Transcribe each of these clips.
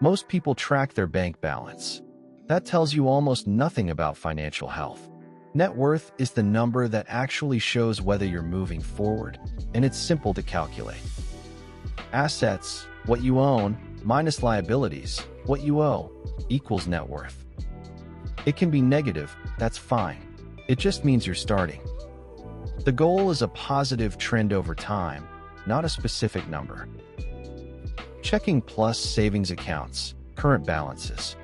Most people track their bank balance. That tells you almost nothing about financial health. Net worth is the number that actually shows whether you're moving forward, and it's simple to calculate. Assets, what you own, minus liabilities, what you owe, equals net worth. It can be negative, that's fine. It just means you're starting. The goal is a positive trend over time, not a specific number. Checking plus savings accounts, current balances.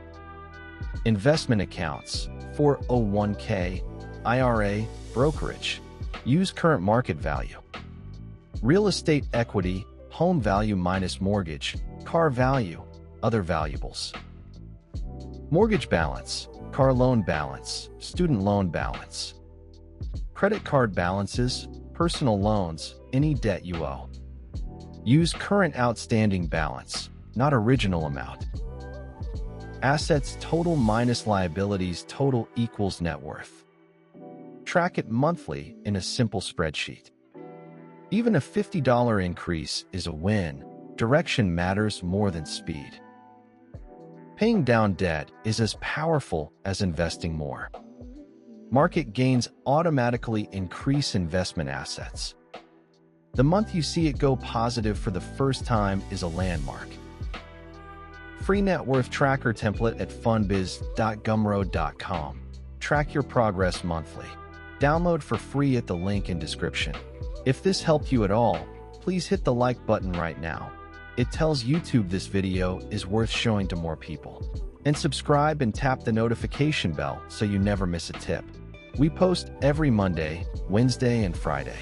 Investment accounts, 401k, IRA, brokerage. Use current market value. Real estate equity, home value minus mortgage, car value, other valuables. Mortgage balance, car loan balance, student loan balance. Credit card balances, personal loans, any debt you owe. Use current outstanding balance, not original amount. Assets total minus liabilities total equals net worth. Track it monthly in a simple spreadsheet. Even a $50 increase is a win. Direction matters more than speed. Paying down debt is as powerful as investing more. Market gains automatically increase investment assets. The month you see it go positive for the first time is a landmark. Free net worth tracker template at funbiz.gumroad.com. Track your progress monthly. Download for free at the link in description. If this helped you at all, please hit the like button right now. It tells YouTube this video is worth showing to more people. And subscribe and tap the notification bell so you never miss a tip. We post every Monday, Wednesday, and Friday.